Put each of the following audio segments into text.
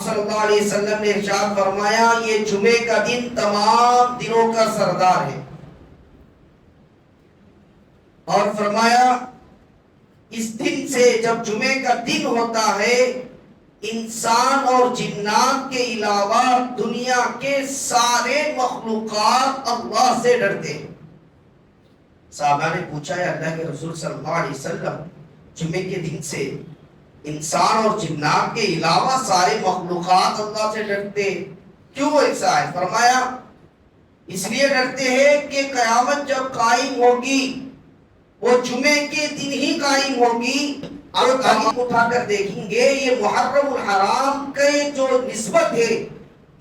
صلی اللہ علیہ وسلم نے ارشاد فرمایا یہ جمعے کا دن تمام دنوں کا سردار ہے، اور فرمایا اس دن سے جب جمعے کا دن ہوتا ہے انسان اور جنات کے علاوہ دنیا کے سارے مخلوقات اللہ سے ڈرتے ہیں۔ صحابہ نے پوچھا ہے اللہ کے رسول صلی اللہ علیہ وسلم جمعے کے دن سے انسان اور جنات کے علاوہ سارے مخلوقات اللہ سے ڈرتے کیوں ایسا ہے؟ فرمایا اس لیے ڈرتے ہیں کہ قیامت جب قائم ہوگی وہ جمعے کے دن ہی قائم ہوگی، اور تاریخ اٹھا کر دیکھیں گے یہ محرم الحرام کے جو نسبت ہے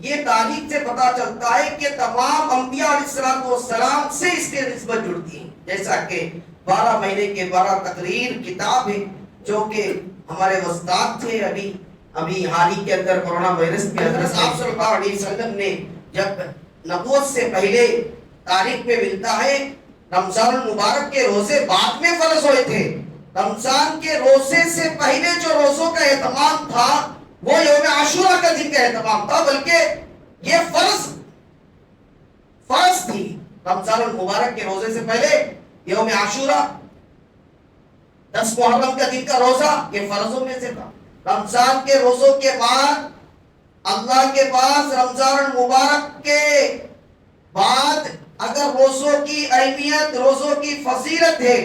یہ تاریخ سے پتا چلتا ہے کہ تمام انبیاء علیہ السلام سے اس کے نسبت جڑتی ہے، جیسا کہ 12 مہینے کے 12 تقریر کتاب ہے جو کہ ہمارے استاد تھے ابھی حال ہی کے اندر کورونا وائرس میں حضرت صاحب صلی اللہ علیہ وسلم نے جب نبوت سے پہلے تاریخ میں ملتا ہے رمضان المبارک کے روزے بعد میں فرض ہوئے تھے، رمضان کے روزے سے پہلے جو روزوں کا اہتمام تھا وہ یوم عاشورہ کا دن کا اہتمام تھا، بلکہ یہ فرض تھی رمضان المبارک کے روزے سے پہلے یوم عاشورہ 10 محرم کا دن کا روزہ یہ فرضوں میں سے تھا۔ رمضان کے روزوں کے بعد اللہ کے پاس رمضان المبارک کے بعد اگر روزوں کی اہمیت روزوں کی فضیلت ہے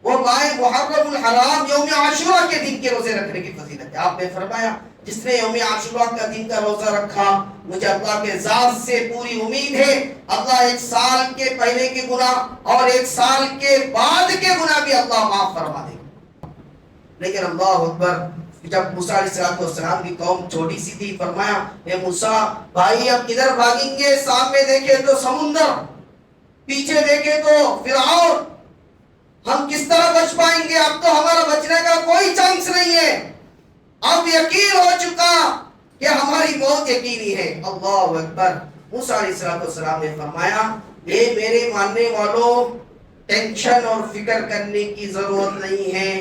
وہ ماہ محرم الحرام یوم عاشورہ کے دن کے روزے رکھنے کی فضیلت ہے۔ آپ نے فرمایا جس نے یوم عاشورہ کا دن کا روزہ رکھا مجھے اللہ کے ذات سے پوری امید ہے اللہ 1 سال کے پہلے کے گناہ اور 1 سال کے بعد کے گناہ بھی اللہ معاف فرما دے گا۔ لیکن اللہ اکبر جب موسیٰ علیہ السلام کی قوم چھوٹی سی تھی فرمایا اے موسیٰ بھائی اب کدھر بھاگیں گے، سامنے دیکھے تو سمندر، پیچھے دیکھے تو فرعون، ہم کس طرح بچ پائیں گے؟ اب تو ہمارا بچنے کا کوئی چانس نہیں ہے، اب یقین ہو چکا کہ ہماری موت یقینی ہے۔ اللہ اکبر۔ موسیٰ علیہ السلام نے فرمایا اے میرے ماننے والوں ٹینشن اور فکر کرنے کی ضرورت نہیں ہے،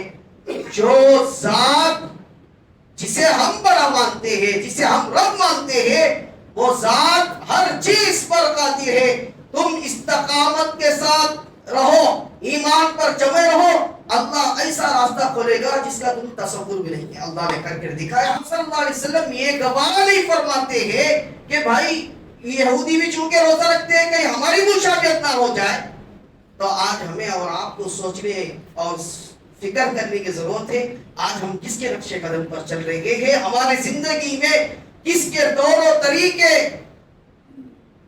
جو ذات جسے ہم بڑا مانتے ہیں جسے ہم رب مانتے ہیں وہ ذات ہر چیز پر قادر ہے، تم استقامت کے ساتھ رہو، ایمان پر جمے رہو، اللہ ایسا راستہ کھولے گا جس کا تم تصور بھی نہیں ہے۔ اللہ نے کر کے دکھایا۔ صلی اللہ علیہ وسلم یہ گواہ نہیں فرماتے ہیں کہ بھائی یہودی بھی چونکہ روزہ رکھتے ہیں کہیں ہماری مشابہت نہ ہو جائے، تو آج ہمیں اور آپ کو سوچنے اور فکر کرنے کی ضرورت ہے آج ہم کس کے نقش قدم پر چل رہے ہیں، ہمارے زندگی میں کس کے طور و طریقے،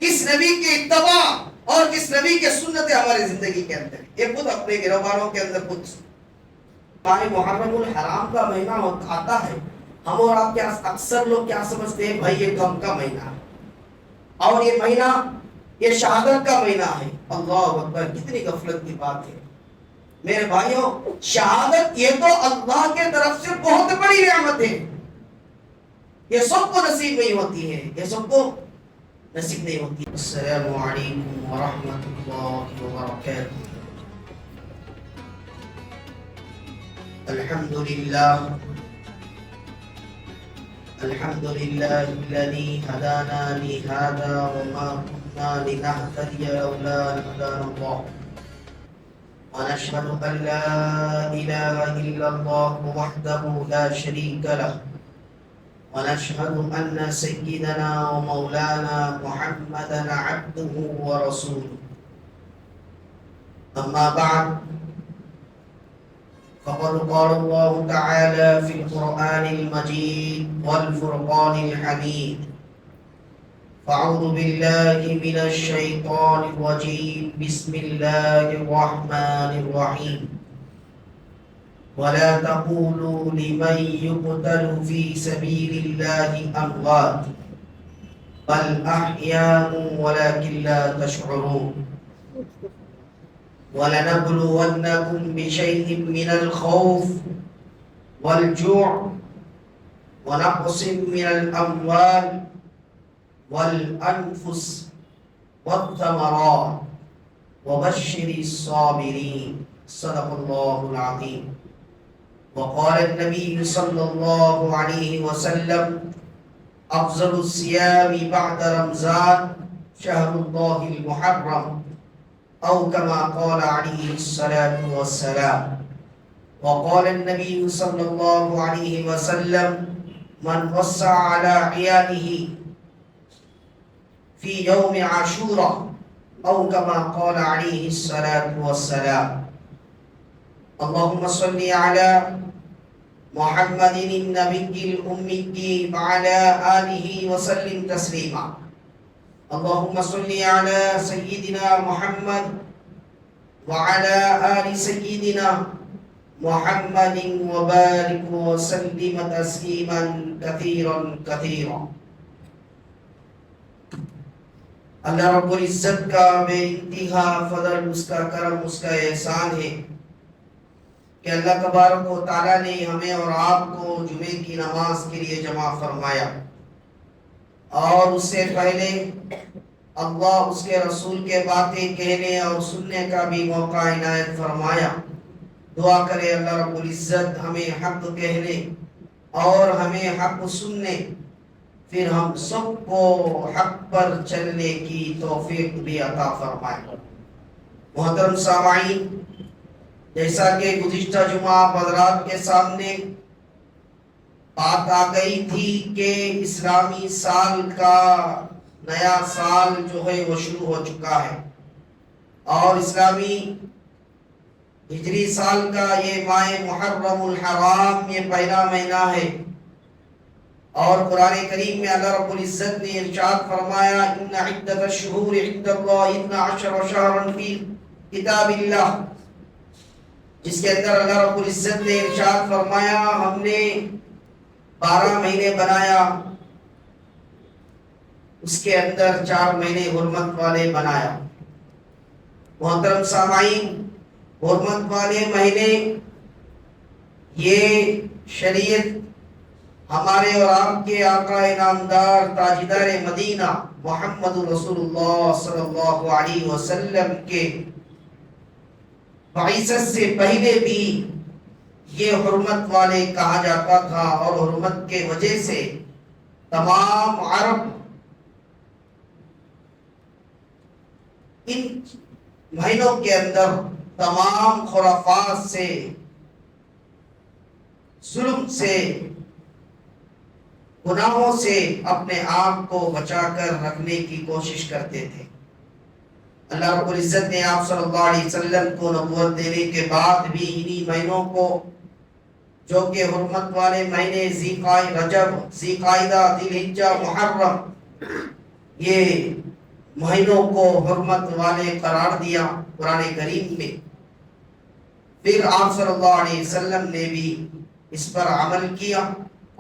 کس نبی کی اتباع اور کس نبی کے سنت ہمارے زندگی کے اندر، یہ خود اپنے گروہوں کے اندر خود ماہ محرم الحرام کا مہینہ آتا ہے، ہم اور آپ کیا اکثر لوگ کیا سمجھتے ہیں بھائی یہ غم کا مہینہ ہے اور یہ مہینہ یہ شہادت کا مہینہ ہے۔ اللہ اکبر، کتنی غفلت کی بات ہے میرے بھائیوں، شہادت یہ تو اللہ کے طرف سے بہت بڑی نعمت ہے، یہ سب کو نصیب نہیں ہوتی ہے، یہ سب کو نصیب نہیں ہوتی۔ السلام علیکم ورحمۃ اللہ وبرکاتہ۔ الحمد للہ الذی ہدانا لہذا وما كنا لنهتدی لولا ان هدانا اللہ، ونشهد ان لا اله الا الله وحده لا شريك له، ونشهد ان سيدنا ومولانا محمدا عبده ورسوله، اما بعد فقد قال الله تعالى في القرآن المجيد والفرقان الحميد، فأعوذ بالله من الشيطان الرجيم، بسم الله الرحمن الرحيم، ولا تقولوا لمن يقتل في سبيل الله أموات بل أحياء ولكن لا تشعرون، وَلَنَبْلُوَنَّكُمْ بِشَيْءٍ مِّنَ الْخَوْفِ وَالْجُوعِ وَنَقْصٍ مِّنَ الْأَمْوَالِ وَالْأَنفُسِ وَالثَّمَرَاتِ وَبَشِّرِ الصَّابِرِينَ۔ صدق الله العظيم۔ وقال النبي صلى الله عليه وسلم افضل الصيام بعد رمضان شهر الله المحرم او كما قال عليه الصلاة والسلام. وقال النبي صلى الله عليه وسلم من وسع على عياله في يوم عاشوراء او كما قال عليه الصلاة والسلام. اللهم صل على محمد النبي الأمي وعلى آله وسلم تسليما. اللهم صل على سيدنا محمد وعلى آل سيدنا محمد وبارك وسلم تسليما كثيرا كثيرا. اللہ رب العزت کا بے انتہا فضل، اس کا کرم، اس کا احسان ہے کہ اللہ تبارک و تعالیٰ نے ہمیں اور آپ کو جمعے کی نماز کے لیے جمع فرمایا، اور اس سے پہلے اللہ اس کے رسول کے باتیں کہنے اور سننے کا بھی موقع عنایت فرمایا. دعا کرے اللہ رب العزت ہمیں حق کہنے اور ہمیں حق سننے، پھر ہم سب کو حق پر چلنے کی توفیق بھی عطا فرمائے. محترم سامعین، جیسا کہ گزشتہ جمعہ حضرات کے سامنے بات آ گئی تھی کہ اسلامی سال کا نیا سال جو ہے وہ شروع ہو چکا ہے، اور اسلامی ہجری سال کا یہ ماہ محرم الحرام یہ پہلا مہینہ ہے. اور قرآن کریم میں اللہ رب العزت نے ارشاد فرمایا ان عدت الشہور عند اللہ 12 شہرا فی کتاب اللہ، جس کے اندر اللہ رب العزت نے ارشاد فرمایا ہم نے 12 مہینے بنایا، اس کے اندر 4 مہینے حرمت والے بنایا. محترم سامعین، حرمت والے مہینے یہ شریعت ہمارے اور آپ کے آقا نامدار تاجدار مدینہ محمد رسول اللہ صلی اللہ علیہ وسلم کے بعثت سے پہلے بھی یہ حرمت والے کہا جاتا تھا، اور حرمت کے وجہ سے تمام عرب ان مہینوں کے اندر تمام خرافات سے، ظلم سے، گناہوں سے اپنے آپ کو بچا کر رکھنے کی کوشش کرتے تھے. اللہ رب العزت نے آپ صلی اللہ علیہ وسلم کو نبوت دینے کے بعد بھی انہی مہینوں کو، جو کہ حرمت والے مہینے رجب، ذی قعدہ، ذی الحجہ، محرم، یہ مہینوں کو حرمت والے قرار دیا قرآن کریم میں. پھر آپ صلی اللہ علیہ وسلم نے بھی اس پر عمل کیا،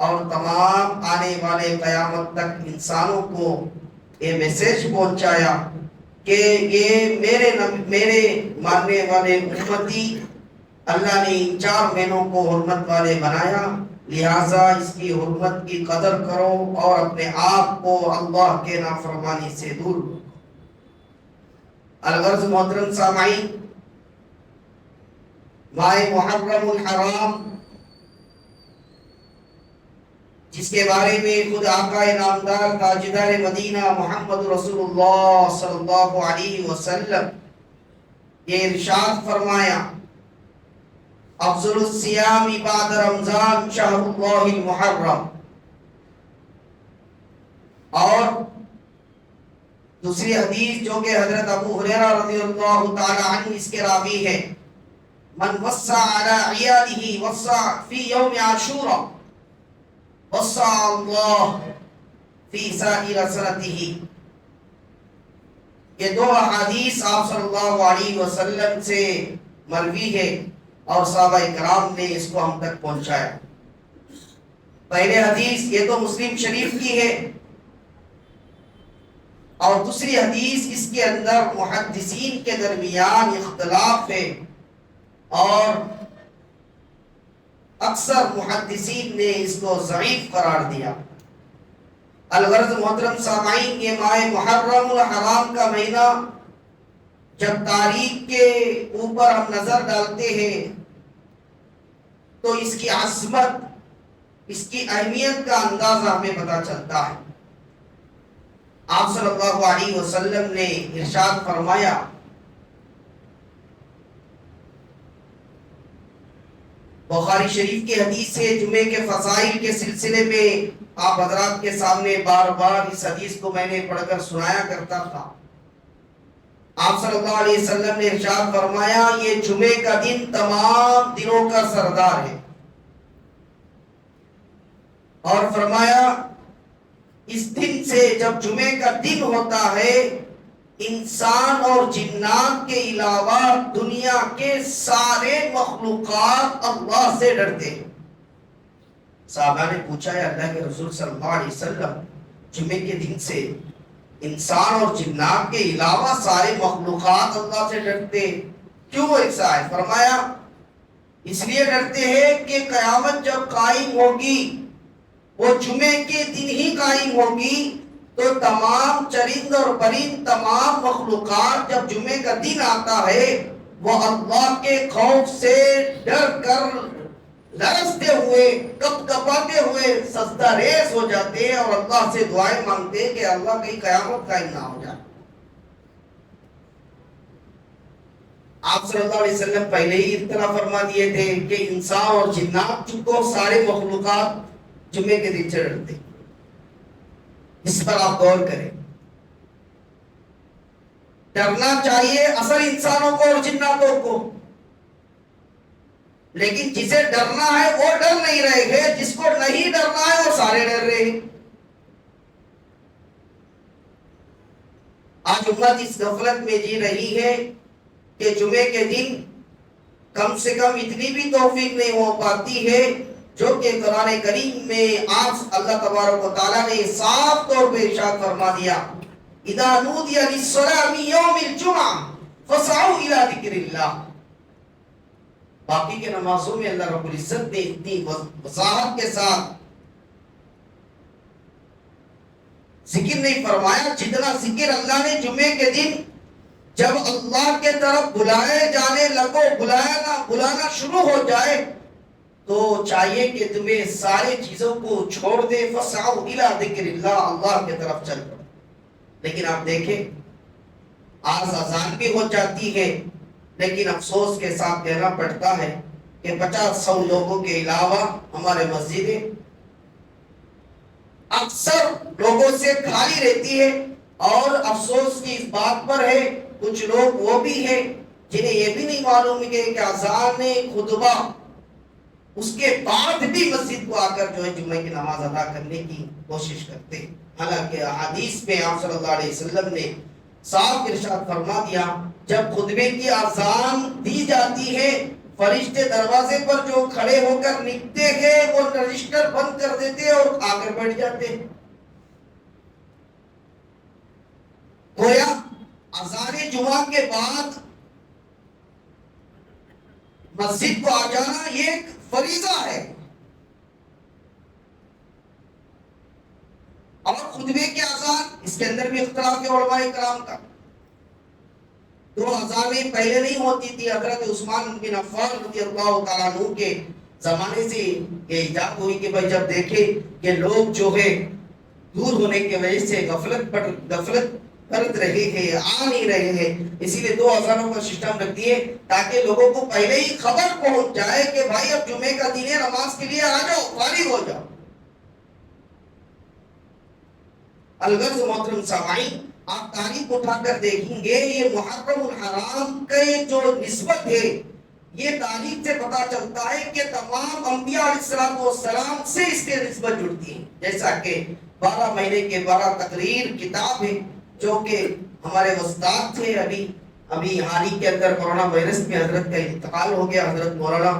اور تمام آنے والے قیامت تک انسانوں کو یہ میسج پہنچایا کہ یہ میرے ماننے والے امتی، اللہ نے ان 4 مہینوں کو حرمت والے بنایا، لہٰذا اس کی حرمت کی قدر کرو اور اپنے آپ کو اللہ کے نافرمانی سے دور. الغرض محترم سامعین، ماہ محرم الحرام، جس کے بارے میں خود آقا نامدار تاجدار مدینہ محمد رسول اللہ صلی اللہ علیہ وسلم یہ ارشاد فرمایا افضل الصیام بعد رمضان شہر اللہ المحرم. اور دوسری حدیث جو کہ حضرت ابو ہریرہ رضی اللہ تعالی عنہ اس کے راوی ہے، من وسع علی عیاله وسع فی یوم عاشوراء وسع اللہ فی سائر سنتہ. یہ 2 احادیث آپ صلی اللہ علیہ وسلم سے مروی ہے، اور صحابہ کرام نے اس کو ہم تک پہنچایا. پہلے حدیث یہ تو مسلم شریف کی ہے، اور دوسری حدیث اس کے اندر محدثین کے درمیان اختلاف ہے، اور اکثر محدثین نے اس کو ضعیف قرار دیا. الغرض محترم سامعین، یہ ماہ محرم الحرام کا مہینہ جب تاریخ کے اوپر ہم نظر ڈالتے ہیں تو اس کی عظمت اس کی اہمیت کا اندازہ ہمیں پتہ چلتا ہے۔ آپ صلی اللہ علیہ وسلم نے ارشاد فرمایا، بخاری شریف کی حدیث ہے، جمعے کے فضائل کے سلسلے میں آپ حضرات کے سامنے بار بار اس حدیث کو میں نے پڑھ کر سنایا کرتا تھا۔ آپ صلی اللہ علیہ وسلم نے ارشاد فرمایا، یہ جمعے کا دن تمام دنوں کا سردار ہے، اور فرمایا اس دن سے جب جمعے کا دن ہوتا ہے، انسان اور جنات کے علاوہ دنیا کے سارے مخلوقات اللہ سے ڈرتے ہیں۔ صحابہ نے پوچھا، ہے اللہ کے رسول صلی اللہ علیہ وسلم، جمعے کے دن سے انسان اور جنات کے علاوہ سارے مخلوقات اللہ سے ڈرتے، کیوں ایسا ہے؟ فرمایا اس لیے ڈرتے ہیں کہ قیامت جب قائم ہوگی، وہ جمعے کے دن ہی قائم ہوگی، تو تمام چرند اور پرند، تمام مخلوقات جب جمعے کا دن آتا ہے، وہ اللہ کے خوف سے ڈر کر لرزتے ہوئے، کپ کپاتے ہوئے سجدہ ریز ہو جاتے ہیں اور اللہ سے دعائیں مانگتے ہیں کہ اللہ کہیں قیامت قائم نہ ہو جائے۔ آپ صلی اللہ علیہ وسلم پہلے ہی اطلاع فرما دیے تھے کہ انسان اور جنات کو سارے مخلوقات جمعے کے دن سے ڈرتے۔ اس پر آپ غور کریں، ڈرنا چاہیے اصل انسانوں کو اور جناتوں کو، لیکن جسے ڈرنا ہے وہ ڈر نہیں رہے ہیں، جس کو نہیں ڈرنا ہے وہ سارے ڈر رہے ہیں۔ آج امت اس غفلت میں جی رہی ہے کہ جمعے کے دن کم سے کم اتنی بھی توفیق نہیں ہو پاتی ہے، جو کہ قرآن کریم میں آج اللہ تبارک و تعالیٰ نے صاف طور پہ ارشاد فرما دیا، اذا نودی للصلاۃ من یوم الجمعہ فاسعوا الی ذکر اللہ۔ باقی کے نمازوں میں اللہ رب العزت نے اتنی وضاحت کے ساتھ ذکر نہیں فرمایا جتنا ذکر اللہ نے جمعے کے دن جب اللہ کے طرف بلائے جانے لگو، بلانا شروع ہو جائے تو چاہیے کہ تمہیں سارے چیزوں کو چھوڑ دے، فسعوا الی ذکر اللہ، اللہ کی طرف چل پڑو۔ لیکن آپ دیکھیں آج اذان بھی ہو جاتی ہے، لیکن افسوس کے ساتھ کہنا پڑتا ہے کہ 50-100 لوگوں کے علاوہ ہمارے مسجدیں اکثر لوگوں سے خالی رہتی ہے، اور افسوس کی اس بات پر ہے کچھ لوگ وہ بھی ہیں جنہیں یہ بھی نہیں معلوم ہے کہ اذان خطبہ اس کے بعد بھی مسجد کو آ کر جو ہے جمعے کی نماز ادا کرنے کی کوشش کرتے ہیں۔ حالانکہ حدیث میں آپ صلی اللہ علیہ وسلم نے صاف ارشاد فرما دیا، جب خطبے کی اذان دی جاتی ہے، فرشتے دروازے پر جو کھڑے ہو کر لکھتے ہیں وہ رجسٹر بند کر دیتے اور آ کر بیٹھ جاتے ہیں۔ گویا اذان جمعہ کے بعد مسجد کو آ جانا یہ ایک فریضہ ہے، اور خطبے کی اذان اس کے اندر بھی اختلاف ہے علماء کرام کا۔ 2 اذانیں پہلے نہیں ہوتی تھی، حضرت عثمان بن عفان رضی اللہ تعالیٰ عنہ کے زمانے سے یہ ایجاد ہوئی کہ بھائی جب دیکھے کہ لوگ جو ہے دور ہونے کی وجہ سے غفلت کرت رہے ہیں، آ نہیں رہے ہیں، اسی لیے 2 اذانوں کا سسٹم رکھ دیے تاکہ لوگوں کو پہلے ہی خبر پہنچ جائے کہ بھائی اب جمعے کا دن ہے، نماز کے لیے آ جاؤ، فارغ ہو جاؤ۔ الغرض محترم سامعین، آپ تاریخ اٹھا کر دیکھیں گے یہ محرم الحرام کا جو نسبت ہے، یہ تاریخ سے پتا چلتا ہے کہ تمام انبیاء علیہ السلام سے اس کے نسبت جڑتی ہے۔ جیسا کہ 12 مہینے کے 12 تقریر کتاب ہے جو کہ ہمارے استاد تھے، ابھی حال ہی کے اندر کورونا وائرس میں حضرت کا انتقال ہو گیا۔ حضرت مولانا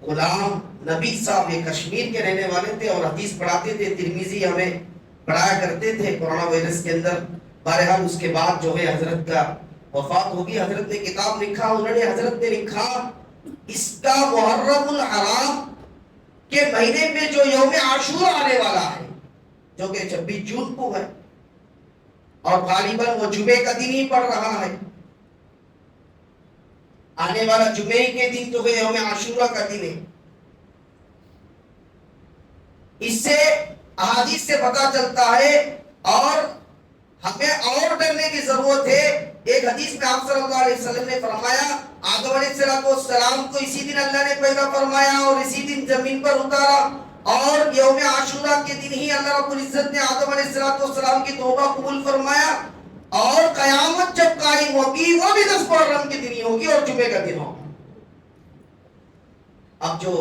غلام نبی صاحب یہ کشمیر کے رہنے والے تھے اور حدیث پڑھاتے تھے، ترمذی ہمیں پڑھایا کرتے تھے کورونا وائرس کے اندر۔ بہرحال اس کے بعد جو ہے حضرت کا وفات ہوگی۔ حضرت نے کتاب لکھا، حضرت نے لکھا اس کا محرم الحرام کے مہینے میں جو یوم عاشورہ آنے والا ہے جو کہ 26 جون کو ہے، اور غالباً وہ جمعے کا دن ہی پڑ رہا ہے، آنے والا جمعے کے دن جو ہے یوم عاشورہ کا دن ہے، اس سے احادیث سے پتا چلتا ہے اور ہمیں اور ڈرنے کی ضرورت ہے. ایک حدیث میں آپ صلی اللہ علیہ وسلم نے فرمایا آدم علیہ السلام کو اسی دن اللہ نے پیدا فرمایا اور اسی دن زمین پر اتارا، اور یوم عاشورہ کے دن ہی اللہ رب العزت نے آدم علیہ السلام کی توبہ قبول فرمایا، اور قیامت جب قائم ہوگی وہ بھی 10 محرم کے دن ہی ہوگی اور جمعے کا دن ہوگا. اب جو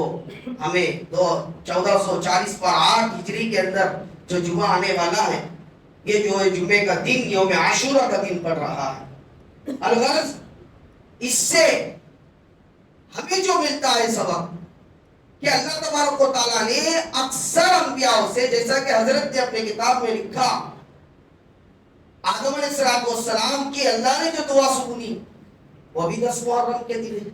ہمیں 1440 پر 8 ہجری کے اندر جو جمعہ آنے والا ہے، یہ جو ہے جمعے کا دن یوم عاشورہ کا دن پڑ رہا ہے. الغرض اس سے ہمیں جو ملتا ہے سبق کہ اللہ تبارک و تعالیٰ نے اکثر انبیاء سے، جیسا کہ حضرت نے اپنے کتاب میں لکھا، آدم علیہ السلام کی اللہ نے جو دعا سنی وہ بھی 10 محرم کے دن ہے.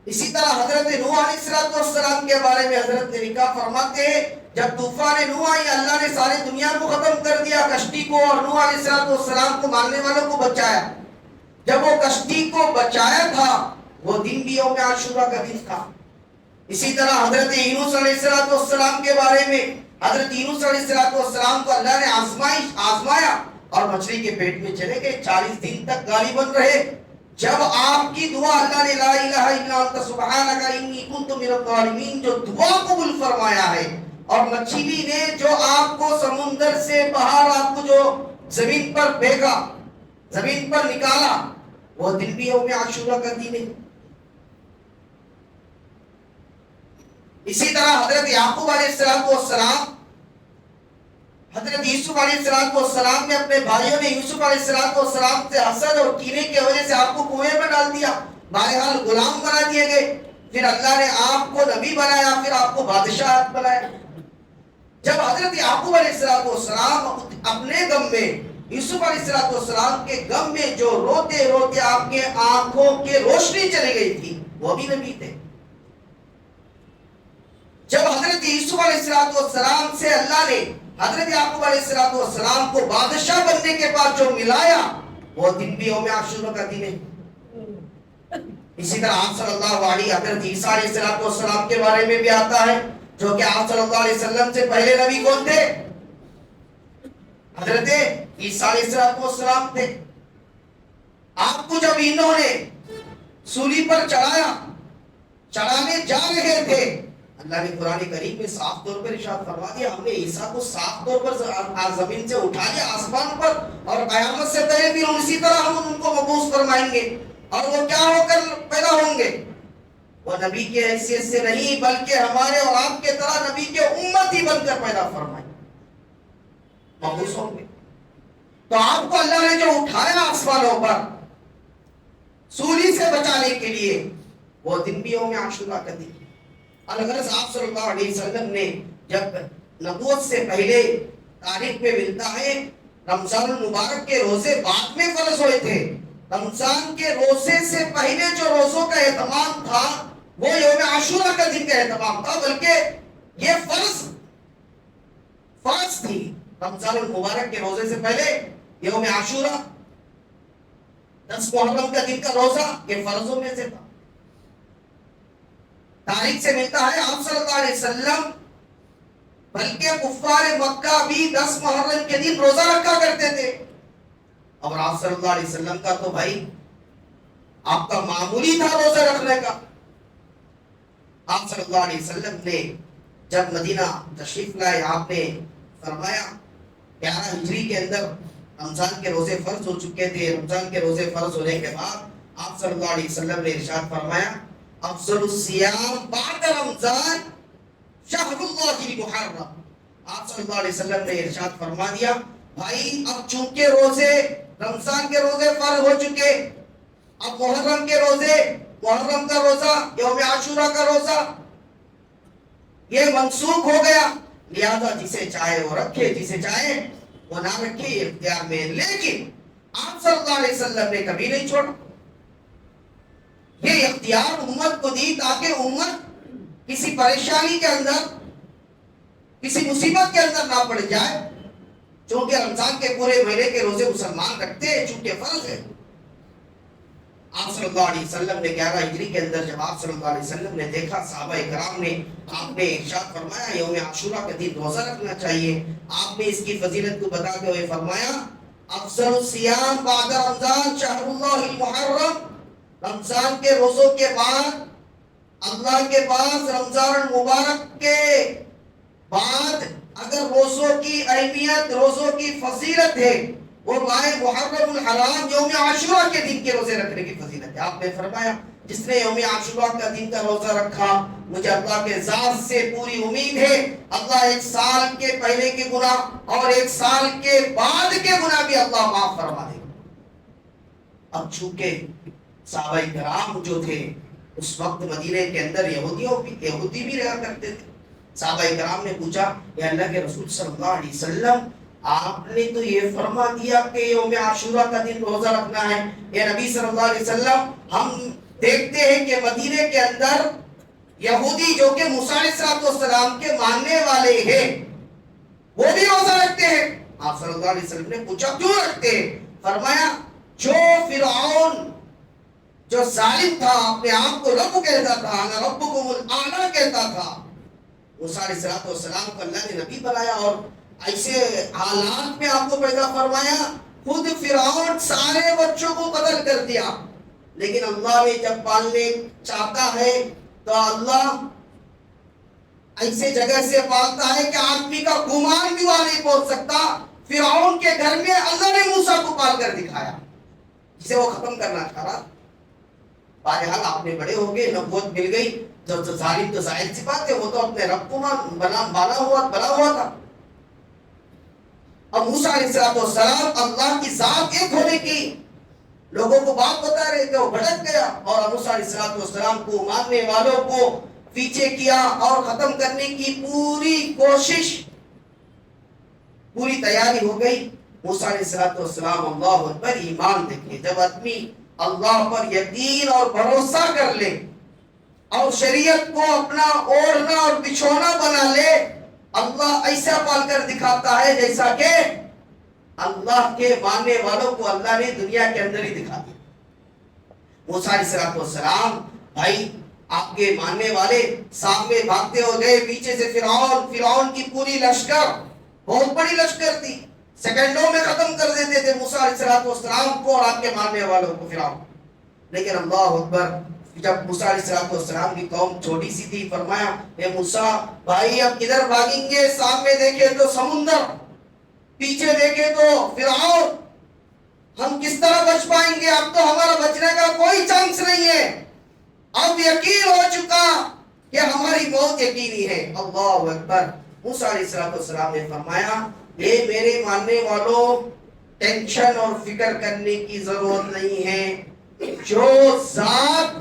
اسی طرح حضرت نوح علیہ السلام کے بارے میں حضرت نے لکھا، فرماتے ہیں جب طوفان نوح آئی اللہ نے ساری دنیا کو ختم کر دیا، کشتی کو اور نوح علیہ السلام کو ماننے والوں کو بچایا. جب وہ کشتی کو بچایا تھا وہ دن بھی یوم عاشورہ کا دن تھا. اسی طرح حضرت یونس علیہ السلام کے بارے میں، حضرت یونس علیہ السلام کو اللہ نے آزمایا اور مچھلی کے پیٹ میں چلے گئے، 40 دن تک غالباً رہے. جب آپ کی دعا اللہ نے لا الہ الا انت سبحانک انی کنت من الظالمین جو دعا قبول فرمایا ہے، اور مچھلی نے جو آپ کو سمندر سے باہر آپ کو جو زمین پر پھینکا، زمین پر نکالا، وہ دن بھی یوم عاشورہ کا دن ہے. اسی طرح حضرت یعقوب علیہ السلام، حضرت یوسف علیہ السلام نے اپنے بھائیوں نے یوسف علیہ السلام سے حسد اور کینے کی وجہ سے آپ کو کنویں میں ڈال دیا، بہرحال غلام بنا دیے گئے. پھر اللہ نے آپ کو نبی بنایا، پھر آپ کو بادشاہ بنایا. جب حضرت یعقوب علیہ السلام اپنے غم میں، یوسف علیہ السلام کے غم میں جو روتے روتے آپ کے آنکھوں کے روشنی چلی گئی تھی، وہ بھی نبی تھے. جب حضرت یوسف علیہ السلام سے اللہ نے حضرت یعقوب علیہ السلام کو بادشاہ بننے کے بعد جو ملایا، وہ دن بھی یوم عاشورہ کا دن ہے. اسی طرح آپ صلی اللہ علیہ حضرت عیسیٰ علیہ السلام کے بارے میں بھی آتا ہے، جو کہ آپ صلی اللہ علیہ وسلم سے پہلے نبی کون تھے؟ حضرت عیسیٰ علیہ السلام تھے. آپ کو جب انہوں نے سولی پر چڑھانے جا رہے تھے، اللہ نے قرآن کریم میں صاف طور پر ارشاد فرما دیا، ہم نے عیسیٰ کو صاف طور پر زمین سے اٹھا لیا آسمان پر، اور قیامت سے پہلے بھی اسی طرح ہم ان کو مبعوث فرمائیں گے. اور وہ کیا ہو کر پیدا ہوں گے؟ وہ نبی کی حیثیت سے نہیں، بلکہ ہمارے اور آپ کے طرح نبی کے امتی بن کر پیدا فرمائیں، مبعوث ہوں گے. تو آپ کو اللہ نے جو اٹھایا آسمانوں پر سولی سے بچانے کے لیے، وہ دن بھی یوم عاشورہ کا دن. الغرض آپ صلی اللہ علیہ وسلم نے جب نبوت سے پہلے تاریخ میں ملتا ہے رمضان المبارک کے روزے بعد میں فرض ہوئے تھے. رمضان کے روزے سے پہلے جو روزوں کا اہتمام تھا وہ یوم عاشورہ کا دن کا اہتمام تھا، بلکہ یہ فرض تھی. رمضان المبارک کے روزے سے پہلے یوم عاشورہ 10 محرم کا دن کا روزہ یہ فرضوں میں سے تھا. تاریخ سے ملتا ہے آپ صلی اللہ علیہ وسلم بلکہ کفار مکہ بھی 10 محرم کے دن روزہ رکھا کرتے تھے، اور آپ صلی اللہ علیہ وسلم کا تو بھائی آپ کا معمولی تھا روزہ رکھنے کا. آپ صلی اللہ علیہ وسلم نے جب مدینہ تشریف لائے، آپ نے فرمایا 11 ہجری کے اندر رمضان کے روزے فرض ہو چکے تھے. رمضان کے روزے فرض ہونے کے بعد آپ صلی اللہ علیہ وسلم نے ارشاد فرمایا افضل الصیام بعد رمضان شہر اللہ المحرم. آپ صلی اللہ علیہ وسلم نے ارشاد فرما دیا بھائی اب چونکہ روزے رمضان کے روزے فرض ہو چکے، اب محرم کے روزے، محرم کا روزہ، یوم عاشورہ کا روزہ یہ منسوخ ہو گیا، لہذا جسے چاہے وہ رکھے، جسے چاہے وہ نہ رکھے، یہ اختیار میں. لیکن آپ صلی اللہ علیہ وسلم نے کبھی نہیں چھوڑا. یہ اختیار امت کو دی تاکہ امت کسی پریشانی کے اندر، کسی مصیبت کے اندر نہ پڑ جائے. چونکہ رمضان کے پورے مہینے کے روزے مسلمان رکھتے ہیں چونکہ فرض ہے. آپ صلی اللہ علیہ وسلم نے 11 ہجری کے اندر جب آپ صلی اللہ علیہ وسلم نے دیکھا صحابہ کرام نے، آپ نے ارشاد فرمایا یوم عاشورہ کے دن روزہ رکھنا چاہیے. آپ نے اس کی فضیلت کو بتاتے ہوئے فرمایا افضل الصیام بعد رمضان شہر اللہ المحرم، رمضان کے روزوں کے بعد اللہ کے پاس رمضان المبارک کے بعد اگر روزوں کی اہمیت، روزوں کی فضیلت ہے، وہ ماہ محرم الحرام یوم عاشورہ کے دن کے روزے رکھنے کی فضیلت ہے. آپ نے فرمایا جس نے یوم عاشورہ کا دن کا روزہ رکھا، مجھے اللہ کے ذات سے پوری امید ہے اللہ 1 سال کے پہلے کے گناہ اور 1 سال کے بعد کے گناہ بھی اللہ معاف فرما دے. اب چونکہ صحابہ کرام جو تھے اس وقت مدینے کے اندر یہودی بھی رہا کرتے تھے. صحابہ کرام نے پوچھا کہ اللہ کے رسول صلی اللہ علیہ وسلم آپ نے تو یہ فرما دیا کہ یوم عاشورہ کا دن روزہ رکھنا ہے. یا نبی صلی اللہ علیہ وسلم ہم دیکھتے ہیں کہ مدینے کے اندر یہودی جو کہ موسیٰ علیہ السلام کے ماننے والے ہیں وہ بھی روزہ رکھتے ہیں. آپ صلی اللہ علیہ وسلم نے پوچھا کیوں رکھتے ہیں؟ فرمایا جو فرعون جو ظالم تھا، اپنے آپ کو رب کہتا تھا، انا ربکم الاعلی کہتا تھا، موسیٰ علیہ السلام کو اللہ نے نبی بنایا اور ایسے حالات میں آپ کو پیدا فرمایا. خود فرعون سارے بچوں کو قتل کر دیا، لیکن اللہ نے جب پالنے چاہتا ہے تو اللہ ایسے جگہ سے پالتا ہے کہ آدمی کا گمان بھی وہاں نہیں پہنچ سکتا. فرعون کے گھر میں اللہ نے موسیٰ کو پال کر دکھایا جسے وہ ختم کرنا چاہ رہا. بہرحال آپ نے بڑے ہو گئے، نبوت مل گئی. جو ظالم تو ظاہر سی بات ہے وہ تو اپنے رب کو بنا ہوا تھا. اب موسیٰ علیہ السلام اللہ کی ذات ایک ہونے کی لوگوں کو بات بتا رہے تھے، وہ بھٹک گیا اور موسیٰ علیہ السلام کو ماننے والوں کو پیچھے کیا اور ختم کرنے کی پوری کوشش، پوری تیاری ہو گئی. موسیٰ علیہ السلام اللہ اکبر ایمان دیکھیں، جب آدمی اللہ پر یقین اور بھروسہ کر لے اور شریعت کو اپنا اوڑھنا اور بچھونا بنا لے، اللہ ایسا پال کر دکھاتا ہے جیسا کہ اللہ کے ماننے والوں کو اللہ نے دنیا کے اندر ہی دکھا دیا. موسیٰ علیہ السلام بھائی آپ کے ماننے والے سامنے بھاگتے ہو گئے، پیچھے سے فرعون کی پوری لشکر، بہت بڑی لشکر تھی، سیکنڈوں میں ختم کر دیتے تھے موسیٰ علیہ السلام کو اور آپ کے ماننے والوں کو فرعون. لیکن اللہ اکبر، جب موسیٰ علیہ السلام کی قوم چھوٹی سی تھی، فرمایا اے موسیٰ بھائی اب کدھر بھاگیں گے؟ سامنے دیکھے تو سمندر، پیچھے دیکھے تو فرعون، ہم کس طرح بچ پائیں گے؟ اب تو ہمارا بچنے کا کوئی چانس نہیں ہے. اب یقین ہو چکا کہ ہماری موت یقینی ہے. اللہ اکبر. موسیٰ علیہ السلام نے فرمایا اے میرے ماننے والوں، ٹینشن اور فکر کرنے کی ضرورت نہیں ہے. جو ذات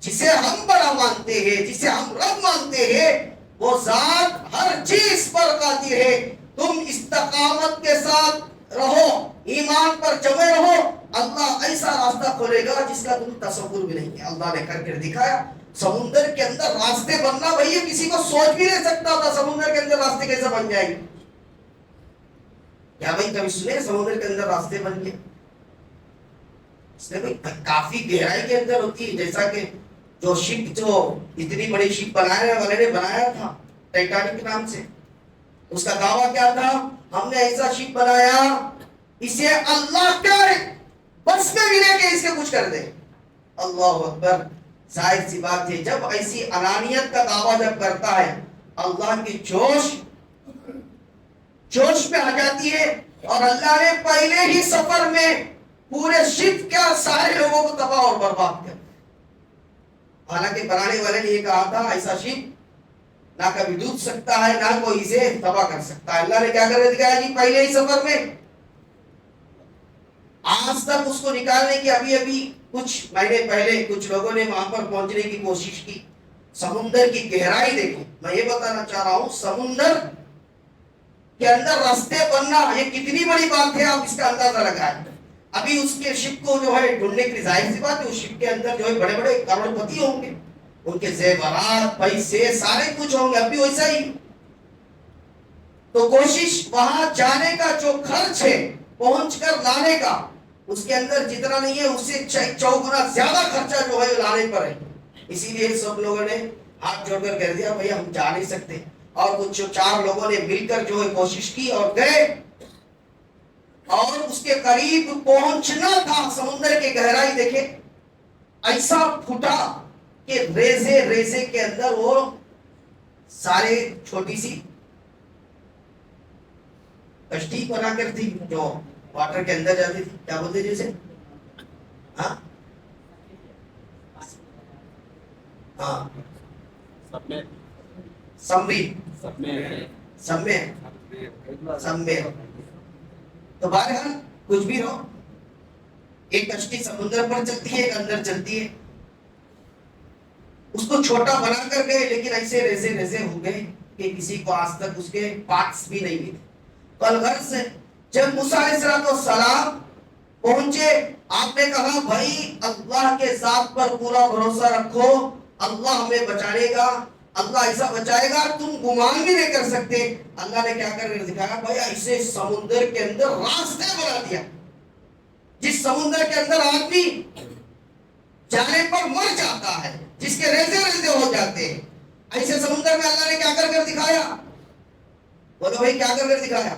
جسے ہم بڑا مانتے ہیں، جسے ہم رب مانتے ہیں، وہ ذات ہر چیز پر قادر ہے. تم استقامت کے ساتھ رہو، ایمان پر جمے رہو، اللہ ایسا راستہ کھولے گا جس کا تم تصور بھی نہیں ہے. اللہ نے کر دکھایا. سمندر کے اندر راستے بننا بھائی کسی کو سوچ بھی نہیں سکتا تھا. سمندر کے اندر راستے کیسے بن جائیں گے؟ کیا بھائی کبھی سنے سمندر کے اندر راستے بن گئے؟ اس نے کافی گہرائی کے اندر ہوتی ہے. جیسا کہ جو شپ، جو اتنی بڑی شپ بنانے والے نے بنایا تھا ٹائٹینک نام سے، اس کا دعویٰ کیا تھا؟ ہم نے ایسا شپ بنایا اسے اللہ کا بس میں ملے کہ اس کے کچھ کر دے. اللہ اکبر. ظاہر سی بات ہے جب ایسی انانیت کا دعویٰ جب کرتا ہے، اللہ کی جوش میں آ جاتی ہے اور اللہ نے پہلے ہی سفر میں پورے شپ کیا سارے لوگوں کو تباہ اور برباد کر. حالانکہ بنانے والے نے یہ کہا تھا ایسا شپ نہ کبھی ڈوب سکتا ہے، نہ کوئی اسے تباہ کر سکتا ہے. اللہ نے کیا کر دکھایا جی پہلے ہی سفر میں. آج تک اس کو نکالنے کی ابھی کچھ مہینے پہلے کچھ لوگوں نے وہاں پر پہنچنے کی کوشش کی. سمندر کی گہرائی دیکھیں. میں یہ بتانا چاہ رہا ہوں سمندر کے اندر راستے بننا یہ کتنی بڑی بات ہے، آپ اس کا اندازہ لگائیں. ابھی اس کے شپ کو جو ہے ڈھونڈنے کی ظاہر سی بات ہے اس شپ کے اندر جو ہے بڑے بڑے کروڑ پتی ہوں گے، ان کے زیورات، پیسے، سارے کچھ ہوں گے. ابھی ویسا ہی تو کوشش وہاں جانے کا جو خرچ ہے، پہنچ کر لانے کا، اس کے اندر جتنا نہیں ہے اس سے 4 گنا زیادہ خرچہ جو ہے لانے پر ہے. اسی لیے سب لوگوں نے ہاتھ جوڑ کر کہہ دیا بھائی ہم جا نہیں سکتے, اور کچھ 4 لوگوں نے مل کر جو ہے کوشش کی اور گئے, اور اس کے قریب پہنچنا تھا. سمندر کی گہرائی دیکھیں, ایسا پھٹا کہ ریزے ریزے کے اندر وہ سارے چھوٹی سی کشتی بنا کر تھی جو واٹر کے اندر جاتی تھی, کیا بولتے جیسے ہاں ہاں سمری سمے. تو بہرحال کچھ بھی ہو, ایک کشتی سمندر پر چلتی ہے, ایک اندر چلتی ہے. اس کو چھوٹا بنا کر گئے, لیکن ایسے ریزے ریزے ہو گئے کہ کسی کو آج تک اس کے پارٹس بھی نہیں ملے. تو الغرض جب موسیٰ علیہ السلام پہنچے, آپ نے کہا بھائی اللہ کے ذات پر پورا بھروسہ رکھو, اللہ ہمیں بچائے گا, اللہ ایسا بچائے گا تم گمان بھی نہیں کر سکتے. اللہ نے کیا کر کے دکھایا بھائی, ایسے سمندر کے اندر راستے بنا دیا. جس سمندر کے اندر آدمی جانے پر مر جاتا ہے, جس کے ریزے ریزے ہو جاتے ہیں, ایسے سمندر میں اللہ نے کیا کر کے دکھایا, بولو بھائی کیا کر کے دکھایا.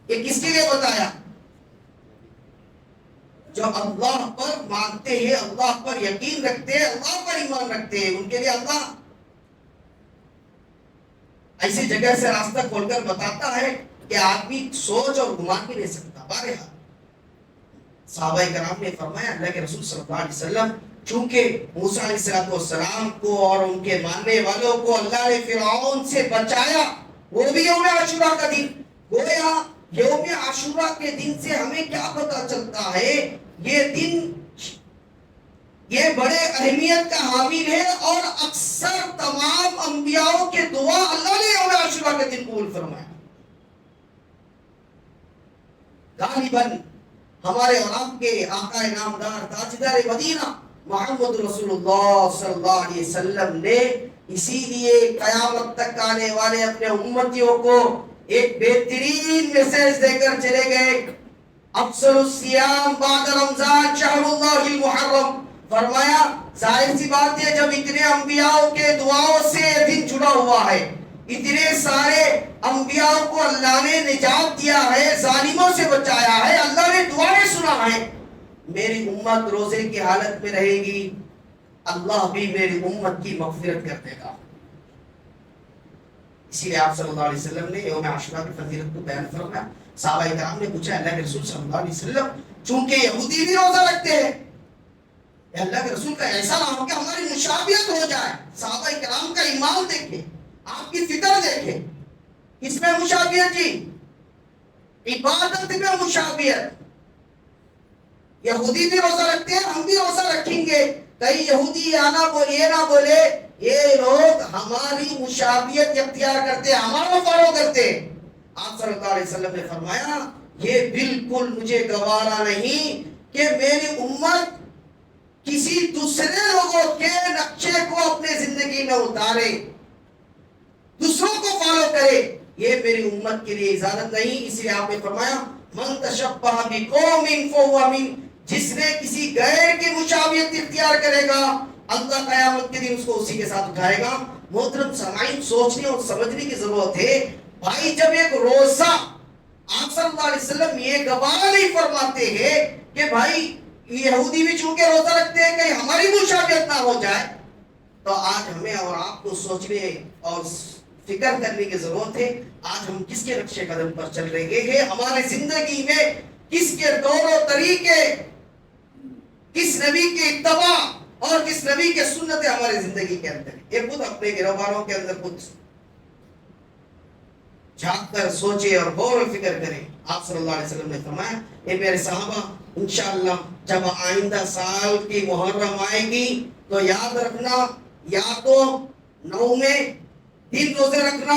یہ کس کے لیے بتایا؟ جو اللہ پر مانتے ہیں, اللہ پر یقین رکھتے ہیں, اللہ پر ایمان رکھتے ہیں, ان کے لیے اللہ ایسی جگہ سے راستہ کھول کر بتاتا ہے کہ آدمی سوچ اور گمان بھی نہیں سکتا. بہرحال صحابہ کرام نے فرمایا اللہ کے رسول صلی اللہ علیہ وسلم چونکہ موسیٰ علیہ السلام کو اور ان کے ماننے والوں کو اللہ نے فرعون سے بچایا, وہ بھی یوم عاشورہ کا دن. گویا یوم عاشورہ کے دن سے ہمیں کیا پتہ چلتا ہے, یہ دن یہ بڑے اہمیت کا حامل ہے, اور اکثر تمام انبیاءوں کے دعا اللہ نے یوم عاشورہ کے دن قبول فرمایا. غالباً ہمارے اور آپ کے آقا نامدار تاجدار مدینہ محمد رسول اللہ صلی اللہ علیہ وسلم نے اسی لیے قیامت تک آنے والے اپنے امتیوں کو ایک بہترین میسج دے کر چلے گئے. افضل الصیام بعد رمضان شہر اللہ المحرم. فرمایا ظاہر سی بات ہے, جب اتنے انبیاء کے دعاؤں سے یہ دن جڑا ہوا ہے, اتنے سارے انبیاء کو اللہ نے نجات دیا ہے, ظالموں سے بچایا ہے, اللہ نے دعائیں سنا ہے, میری امت روزے کی حالت میں رہے گی, اللہ بھی میری امت کی مغفرت کر دے گا. اسی لیے آپ صلی اللہ علیہ وسلم نے یوم عاشورہ کی فضیلت کو بیان فرمایا. صحابہ کرام نے پوچھا اللہ کے رسول صلی اللہ علیہ وسلم چونکہ یہودی بھی روزہ رکھتے ہیں, اللہ کے رسول کا ایسا نہ ہو کہ ہماری مشابہت ہو جائے. صحابہ کرام کا ایمان دیکھیں, آپ کی فکر دیکھیں, کس میں مشابہت جی, عبادت میں مشابہت. یہودی بھی روزہ رکھتے ہیں, ہم بھی روزہ رکھیں گے, کئی یہودی یہ نہ بولے یہ لوگ ہماری مشابہت اختیار کرتے, ہمارا فالو کرتے. آپ صلی اللہ علیہ وسلم نے فرمایا یہ بالکل مجھے گوارا نہیں کہ میری امت کسی دوسرے لوگوں کے نقشے کو اپنے زندگی میں اتارے, دوسروں کو فالو کرے, یہ میری امت کے لیے اجازت نہیں. اس لیے آپ نے فرمایا من تشبہ بقوم فہو منہم, جس نے کسی غیر کی مشابہت اختیار کرے گا اللہ قیامت کے دن اس کو اسی کے ساتھ اٹھائے گا. محترم سامعین, سوچنے اور سمجھنے کی ضرورت ہے. بھائی جب ایک روزہ آپ صلی اللہ علیہ وسلم یہ گوارا نہیں فرماتے ہیں کہ بھائی یہودی بھی چونکہ روزہ رکھتے ہیں کہیں ہماری مشابہت نہ ہو جائے, تو آج ہمیں اور آپ کو سوچنے اور فکر کرنے کی ضرورت ہے. آج ہم کس کے نقشے قدم پر چل رہے ہیں, ہمارے زندگی میں کس کے دور و طریقے, کس نبی کے اتباع اور کس نبی کے سنت ہمارے زندگی کے اندر. یہ خود اپنے گروہوں کے اندر خود جھانک کر سوچے اور غور و فکر کریں. آپ صلی اللہ علیہ وسلم نے فرمایا اے میرے صحابہ, انشاءاللہ جب آئندہ سال کی محرم آئے گی تو یاد رکھنا, یا تو 9 میں 3 روزے رکھنا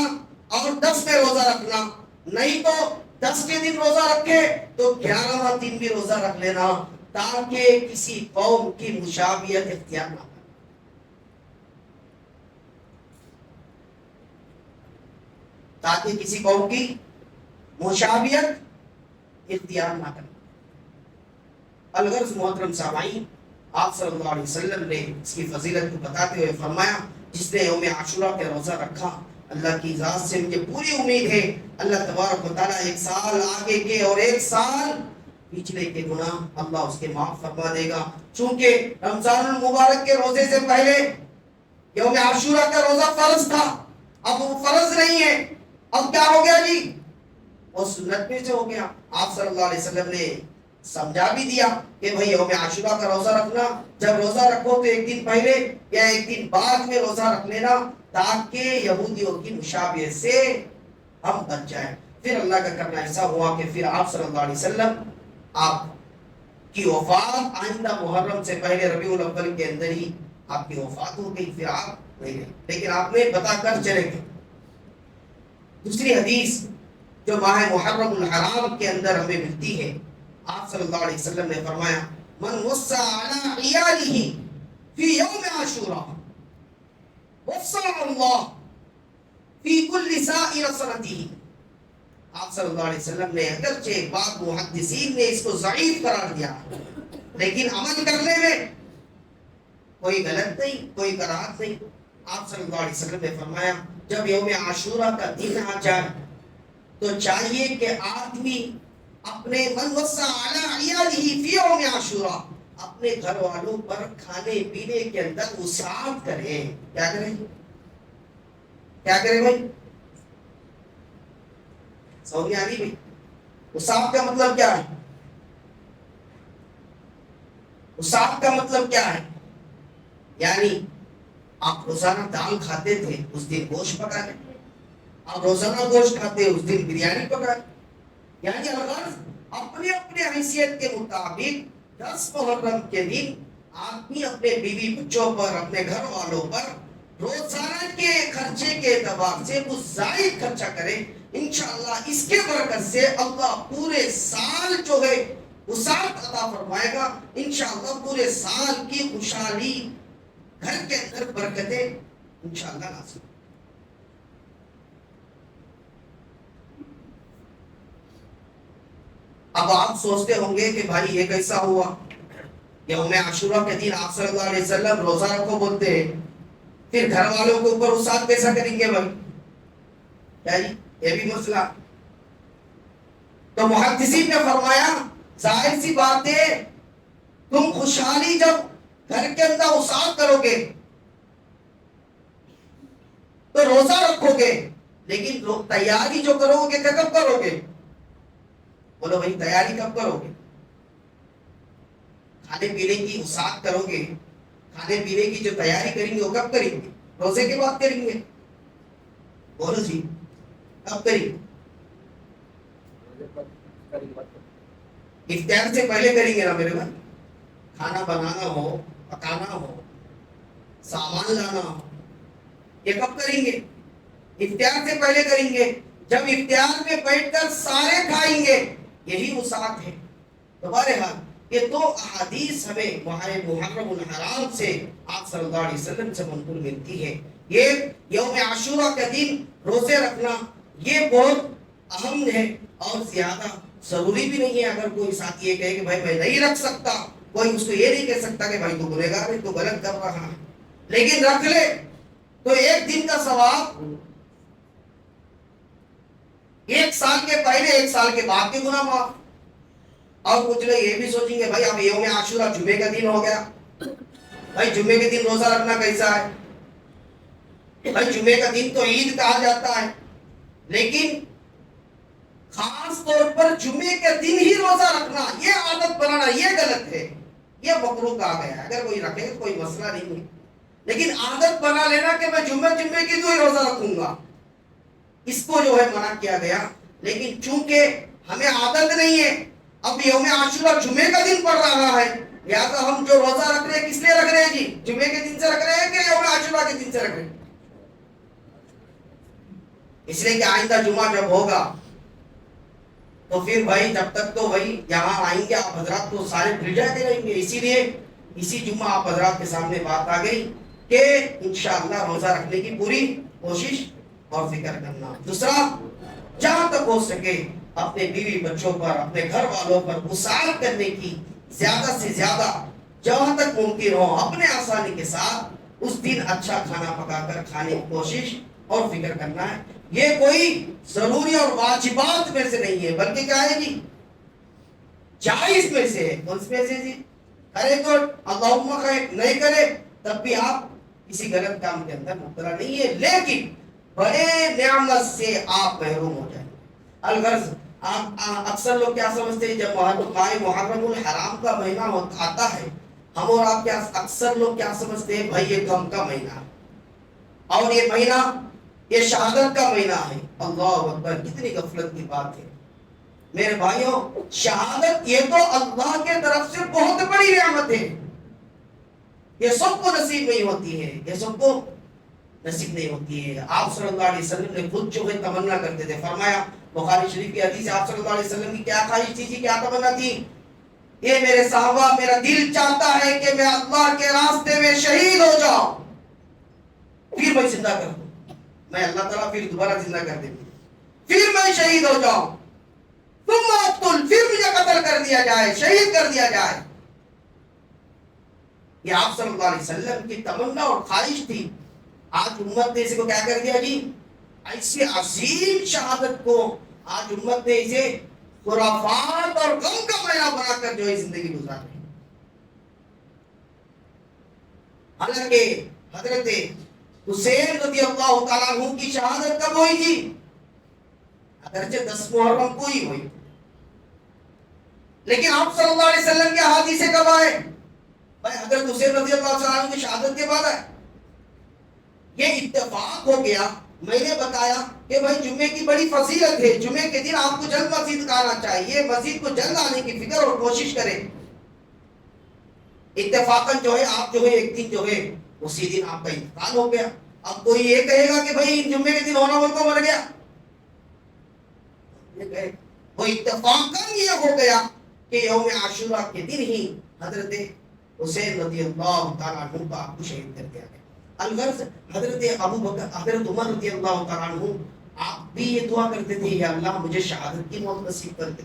اور 10 میں روزہ رکھنا, نہیں تو 10 کے دن روزہ رکھے تو 11واں دن بھی روزہ رکھ لینا, تاکہ کسی قوم کی مشابہت اختیار نہ ہو. تاکہ کسی قوم کی مشابہت اختیار نہ کرنا. الغرض محترم سامعین، آپ صلی اللہ علیہ وسلم نے اس کی فضیلت کو بتاتے ہوئے فرمایا جس نے یوم عاشورہ کا روزہ رکھا، اللہ کی ذات سے مجھے پوری امید ہے اللہ تبارک و تعالیٰ ایک سال آگے کے اور ایک سال پچھلے کے گناہ اللہ اس کے معاف فرما دے گا۔ چونکہ رمضان المبارک کے روزے سے پہلے یوم عاشورہ کا روزہ فرض تھا، اب وہ فرض نہیں ہے، اب کیا ہو گیا جی؟ وہ سنت میں سے ہو گیا۔ آپ صلی اللہ علیہ وسلم نے سمجھا بھی دیا کہ بھئی یوم عاشورہ کا روزہ رکھنا، جب روزہ رکھو تو ایک دن پہلے یا ایک دن بعد میں روزہ رکھ لینا تاکہ یہودیوں کی مشابہت سے ہم بچ جائیں۔ پھر اللہ کا کرنا ایسا ہوا کہ پھر آپ صلی اللہ علیہ وسلم آپ کی وفات آئندہ محرم سے پہلے ربیع الاول کے اندر ہی آپ کی وفات ہو گئی، پھر آپ نہیں گئے، لیکن آپ نے بتا کر چلے گئے۔ دوسری حدیث جو ماہ محرم الحرام کے اندر ہمیں ملتی ہے، آپ صلی اللہ علیہ وسلم نے فرمایا من وصى على عياله في يوم عاشوراء وصى الله في كل سائر سنته۔ آپ صلی اللہ علیہ وسلم نے اگرچہ بعض محدثین نے اس کو ضعیف قرار دیا لیکن عمل کرنے میں کوئی غلط نہیں، کوئی کراہت نہیں۔ آپ صلی اللہ علیہ وسلم نے فرمایا جب یوم عاشوراء کا دن آ جائے تو چاہیے کہ آدمی اپنے من وصى على عياله في يوم عاشوراء اپنے گھر والوں پر کھانے پینے کے اندر وسعت کرے۔ کیا کرے؟ کیا کرے بھائی؟ سمجھ آ رہی بھائی؟ وسعت کا مطلب کیا ہے؟ وسعت کا مطلب کیا ہے؟ یعنی آپ روزانہ دال کھاتے تھے، اس دن گوشت پکا لیں۔ آپ روزانہ گوشت کھاتے اس دن بریانی پکا لیں۔ یعنی الغرض اپنے اپنے حیثیت کے مطابق 10 محرم کے دن آدمی اپنے بیوی بچوں پر، اپنے گھر والوں پر روزانہ کے خرچے کے اعتبار سے وہ زائد خرچہ کرے۔ انشاءاللہ اس کے برکت سے اللہ پورے سال جو ہے وسعت عطا فرمائے گا۔ انشاءاللہ پورے سال کی خوشحالی، گھر کے اندر برکتیں انشاءاللہ نازل۔ اب آپ سوچتے ہوں گے کہ بھائی یہ کیسا ہوا؟ یوم عاشورہ کے دن آپ صلی اللہ علیہ وسلم روزہ رکھو بولتے ہیں، پھر گھر والوں کے اوپر وسعت کیسا کریں گے بھائی؟ کیا جی یہ بھی مسئلہ؟ تو محدثین نے فرمایا ظاہر سی بات ہے تم خوشحالی جب گھر کے اندر وسعت کرو گے تو روزہ رکھو گے، لیکن تیاری جو کرو گے کب کرو گے؟ بولو بھائی تیاری کب کرو گے؟ کھانے پینے کی وسعت کرو گے، کھانے پینے کی جو تیاری کریں گے وہ کب کریں گے؟ روزے کے بعد کریں گے؟ بولو جی کب کریں گے؟ افطار سے پہلے کریں گے نا میرے بھائی۔ کھانا بنانا ہو، پکانا ہو، سامان لانا ہو، یہ کب کریں گے؟ افطار سے پہلے کریں گے۔ جب افطار میں بیٹھ کر سارے کھائیں گے یہی وسعت ہے۔ تو بہرحال یہ دو احادیث ہمیں ماہ محرم الحرام سے آپ صلی اللہ علیہ وسلم سے منقول ملتی ہے۔ یہ یوم عاشورہ کا دن روزے رکھنا یہ بہت اہم ہے اور زیادہ ضروری بھی نہیں ہے۔ اگر کوئی ساتھی یہ کہے کہ بھائی میں نہیں رکھ سکتا، کوئی اس کو یہ نہیں کہہ سکتا کہ بھائی تو گنہگار ہے، تو غلط کر رہا ہے، لیکن رکھ لے تو ایک دن کا ثواب ایک سال کے پہلے ایک سال کے بعد کے گناہ معاف۔ اور کچھ لوگ یہ بھی سوچیں گے بھائی اب یوم عاشورہ جمعے کا دن ہو گیا، بھائی جمعے کے دن روزہ رکھنا کیسا ہے؟ بھائی جمعے کا دن تو عید کہا جاتا ہے، لیکن خاص طور پر جمعے کے دن ہی روزہ رکھنا، یہ عادت بنانا یہ غلط ہے، یہ مکروہ کہا گیا ہے۔ اگر کوئی رکھے کوئی مسئلہ نہیں ہے، لیکن عادت بنا لینا کہ میں جمعے کی تو ہی روزہ رکھوں گا، اس کو جو ہے منع کیا گیا۔ لیکن چونکہ ہمیں عادت نہیں ہے، اب یوم عاشورہ جمعے کا دن پڑ رہا ہے، لہذا ہم جو روزہ رکھ رہے ہیں کس لیے رکھ رہے ہیں جی؟ جمعے کے دن سے رکھ رہے ہیں کہ یوم عاشورہ کے دن سے رکھ رہے ہیں؟ اس لیے کہ آئندہ جمعہ جب ہوگا تو پھر بھائی جب تک تو وہی یہاں آئیں گے آپ حضرات تو سارے بھول جاتے رہیں گے۔ اسی لیے اسی جمعہ آپ حضرات کے سامنے بات آ گئی کہ انشاءاللہ روزہ رکھنے کی پوری کوشش اور فکر کرنا۔ دوسرا، جہاں تک ہو سکے اپنے بیوی بچوں پر، اپنے گھر والوں پر وسعت کرنے کی زیادہ سے زیادہ جہاں تک ممکن ہو اپنے آسانی کے ساتھ اس دن اچھا کھانا پکا کر کھانے کی کوشش اور فکر کرنا ہے. یہ کوئی ضروری اور واجبات میں سے نہیں ہے بلکہ کیا ہے جی جائز میں سے ہے. کون سے میں سے جی؟ کرے تو اللہم خیر، نہیں کرے تب بھی آپ کسی غلط کام کے اندر مبتلا نہیں ہے، لیکن بڑے نعمت سے آپ محروم ہو جائیں. الغرض آپ اکثر لوگ کیا سمجھتے ہیں جب ماہ محرم الحرام کا مہینہ آتا ہے، ہم اور آپ کیا اکثر لوگ کیا سمجھتے ہیں بھائی یہ غم کا مہینہ ہے اور یہ مہینہ یہ شہادت کا مہینہ ہے. اللہ اکبر، کتنی غفلت کی بات ہے میرے بھائیوں. شہادت یہ تو اللہ کے طرف سے بہت بڑی نعمت ہے، یہ سب کو نصیب نہیں ہوتی ہے، یہ سب کو نصیب نہیں ہوتی ہے. آپ صلی اللہ علیہ وسلم نے خود جو ہے تمنا کرتے تھے، فرمایا بخاری شریف کی حدیث ہے، آپ صلی اللہ علیہ وسلم کی کیا خواہش تھی جی، کیا تمنا تھی؟ یہ میرے صحابہ میرا دل چاہتا ہے کہ میں اللہ کے راستے میں شہید ہو جاؤں، پھر میں زندہ کر دوں، میں اللہ تعالیٰ پھر دوبارہ زندہ کر دے، پھر میں شہید ہو جاؤں، ثم اقتل، پھر مجھے قتل کر دیا جائے، شہید کر دیا جائے. یہ آپ صلی اللہ علیہ وسلم کی تمنا اور خواہش تھی. آج امت نے اسے کو کیا کر دیا جی، ایسی عظیم شہادت کو آج امت نے اسے خرافات اور غم کا معنی بنا کر جو ہے زندگی گزار رہی. حالانکہ حضرت حسین رضی اللہ تعالیٰ عنہ کی شہادت کب ہوئی تھی؟ اگرچہ 10 محرم کو ہی ہوئی، لیکن آپ صلی اللہ علیہ وسلم کے حدیث سے کب آئے؟ بھائی حضرت حسین رضی اللہ تعالیٰ عنہ کی شہادت کے بعد آئے. یہ اتفاق ہو گیا. میں نے بتایا کہ بھائی جمعے کی بڑی فضیلت ہے، جمعے کے دن آپ کو جلد مسجد آنا چاہیے، مسجد کو جلد آنے کی فکر اور کوشش کریں. اتفاقاً جو ہے آپ جو ہے ایک دن جو ہے اسی دن آپ کا انتقال ہو گیا. اب کوئی یہ کہے گا کہ بھائی جمعے کے دن ہونا بول کو مر گیا، وہ اتفاقاً یہ ہو گیا کہ یوم عاشورہ کے دن ہی حضرت حسین رضی اللہ تعالیٰ عنہ کا آپ کو شہید کر دیا گیا. الغرض حضرت ابو بکر حضرت عمر رضی اللہ تعالیٰ عنہ آپ بھی یہ دعا کرتے تھے یا اللہ مجھے شہادت کی موت نصیب کر دے.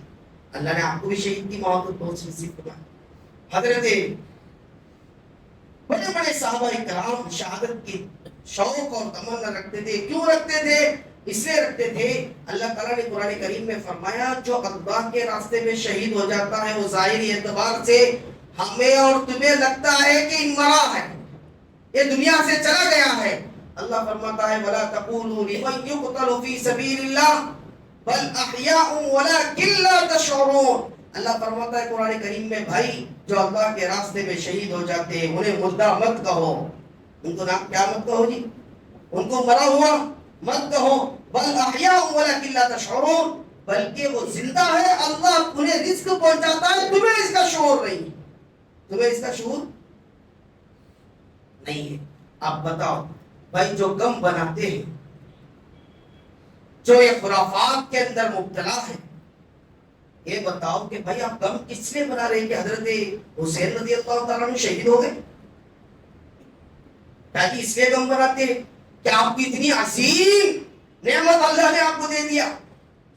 اللہ نے آپ کو بھی شہید کی موت نصیب کروائی. حضرت بڑے بڑے صحابہ کرام شہادت کی شوق اور تمنا رکھتے تھے. کیوں رکھتے تھے؟ اس لیے رکھتے تھے اللہ تعالیٰ نے قرآن کریم میں فرمایا جو اللہ کے راستے میں شہید ہو جاتا ہے وہ ظاہری اعتبار سے ہمیں اور تمہیں لگتا ہے کہ مرا ہے، یہ دنیا سے چلا گیا ہے. اللہ فرماتا ہے وَلَا تَقُولُوا لِمَنْ يُقْتَلُ فِي سَبِيلِ اللَّهِ بَلْ أَحْيَاءٌ وَلَكِنْ لَا تَشْعُرُونَ. اللہ فرماتا ہے قرآن کریم میں بھائی جو اللہ کے راستے میں شہید ہو جاتے ہیں انہیں مردہ مت کہو، ان کو نام کیا مت کہو جی، ان کو مرا ہوا مت کہو. بل احیاء ولکن لا تشعرون، بلکہ وہ زندہ ہے، اللہ انہیں رزق پہنچاتا ہے، تمہیں اس کا شعور نہیں، تمہیں اس کا شعور نہیں ہے. آپ بتاؤ بھائی جو غم بناتے ہیں، جو یہ خرافات کے اندر مبتلا ہے، یہ بتاؤ کہ بھائی آپ غم کس لیے بنا رہے ہیں کہ حضرت حسین رضی اللہ تعالیٰ عنہ شہید ہو گئے؟ کیا کہ اس لیے غم بناتے ہیں کہ آپ کی اتنی عظیم نعمت اللہ نے آپ کو دے دیا،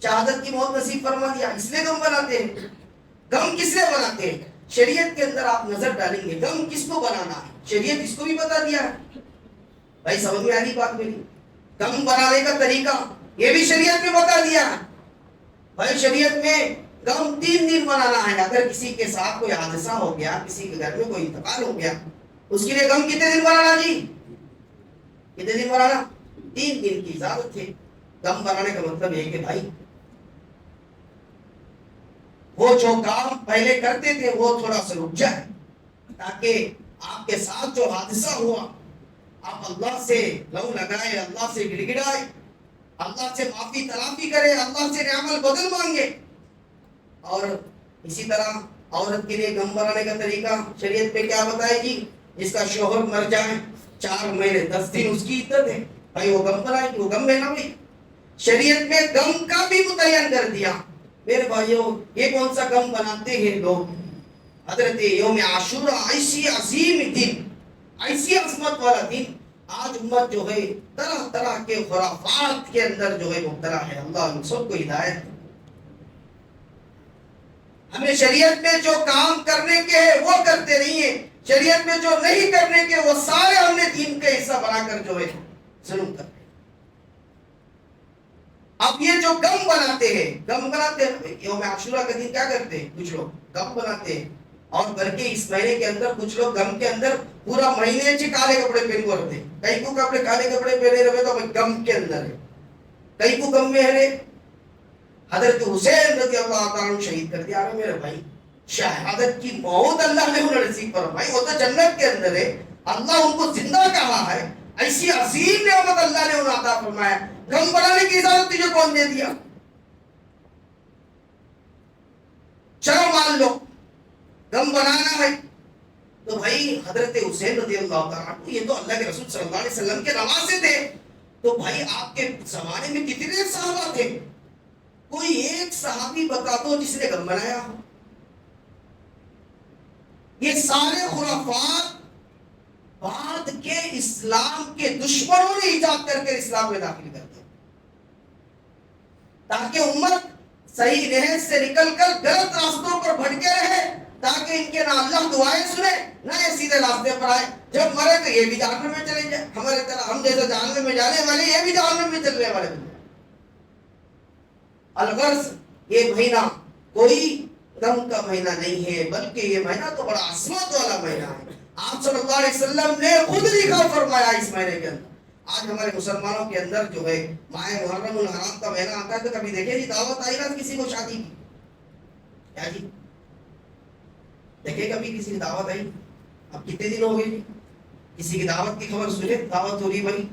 شہادت کی موت نصیب فرما دیا، اس لیے غم بناتے ہیں. غم کس لیے بناتے ہیں؟ شریعت کے اندر آپ نظر ڈالیں گے غم کس کو بنانا ہے، شریعت اس کو بھی بتا دیا ہے. بھائی سمجھ میں آ رہی بات میری؟ غم بنانے کا طریقہ یہ بھی شریعت میں بتا دیا ہے. بھائی شریعت میں غم 3 دن بنانا ہے. اگر کسی کے ساتھ کوئی حادثہ ہو گیا، کسی کے گھر میں کوئی انتقال ہو گیا، اس کے لیے غم کتنے دن بنانا جی؟ کتنے دن بنانا؟ 3 دن کی اجازت ہے. غم بنانے کا مطلب یہ کہ بھائی وہ جو کام پہلے کرتے تھے وہ تھوڑا سا رک جائے، تاکہ آپ کے ساتھ جو حادثہ ہوا آپ اللہ سے لو لگائے، اللہ سے گڑ گڑائے، اللہ سے معافی تلافی کرے، اللہ سے نعمل بدل مانگے. اور اسی طرح عورت کے لیے غم بنانے کا طریقہ شریعت میں کیا بتائے گی؟ جس کا شوہر مر جائے 4 مہینے 10 دن اس کی عدت ہے. بھائی وہ غم بنائے گی، وہ غم میں نہ ہوئی. شریعت میں غم کا بھی متعین کر دیا. میرے بھائیوں یہ کون سا غم بناتے ہیں لوگ؟ حضرت یوم عاشورہ ایسی عظیم دن، ایسی عظمت والا دن، آج امت جو ہے طرح طرح کے خرافات کے اندر جو ہے مبتلا ہے. اللہ ہم سب کو ہدایت. ہمیں شریعت میں جو کام کرنے کے ہیں وہ کرتے نہیں ہیں، شریعت میں جو نہیں کرنے کے وہ سارے ہم نے دین کا حصہ بنا کر جو ہے ظلم کرتے ہیں۔ اب یہ جو غم بناتے ہیں یوم عاشورہ کے دن کیا کرتے ہیں؟ کچھ لوگ غم بناتے ہیں، اور بلکہ اس مہینے کے اندر کچھ لوگ غم کے اندر پورا مہینے کالے کپڑے پہن کو رکھتے ہیں۔ کئی کو کپڑے کالے کپڑے پہنے رہے تو غم کے اندر ہے، کئی کو غم میں ہے۔ حضرت حسین رضی اللہ تعالیٰ عنہ شہید کر دیا میرے بھائی، شہادت کی موت اللہ نے انہیں نصیب فرمائی، وہ تو جنت کے اندر ہے، اللہ ان کو زندہ کہا ہے، ایسی عظیم نعمت اللہ نے انہیں عطا فرمایا، غم بنانے کی اجازت تجھے کون دے دیا؟ چلو مان لو غم بنانا ہے تو بھائی حضرت حسین رضی اللہ تعالیٰ عنہ یہ تو اللہ کے رسول صلی اللہ علیہ وسلم کے نواسے تھے، تو بھائی آپ کے زمانے میں کتنے صحابہ تھے؟ کوئی ایک صحابی بتا دو جس نے غم بنایا ہو؟ یہ سارے خرافات بعد کے اسلام کے دشمنوں نے ایجاد کر کے اسلام میں داخل کر دیا، تاکہ امت صحیح رہے سے نکل کر غلط راستوں پر بھٹکے رہے، تاکہ ان کے نہ اللہ دعائیں سنے نہ یہ سیدھے راستے پر آئے، جب مرے تو یہ بھی جہنم میں چلے جائے، ہمارے طرح ہم جیسے جہنم میں جانے والے یہ بھی جہنم میں چلنے والے بن جائے۔ الغرض یہ مہینہ کوئی غم کا مہینہ نہیں ہے، بلکہ یہ مہینہ تو بڑا عظمت والا مہینہ ہے۔ آپ صلی اللہ علیہ وسلم نے خود لکھا فرمایا اس مہینے کے اندر۔ آج ہمارے مسلمانوں کے اندر جو ہے ماہ محرم الحرام کا مہینہ آتا ہے تو کبھی دیکھیں جی دعوت آئی نا کسی کو شادی کی، کیا جی دیکھیں کبھی کسی کی دعوت آئی؟ اب کتنے دن ہو گئے جی کسی کی دعوت کی خبر سنے؟ دعوت ہو رہی بھائی،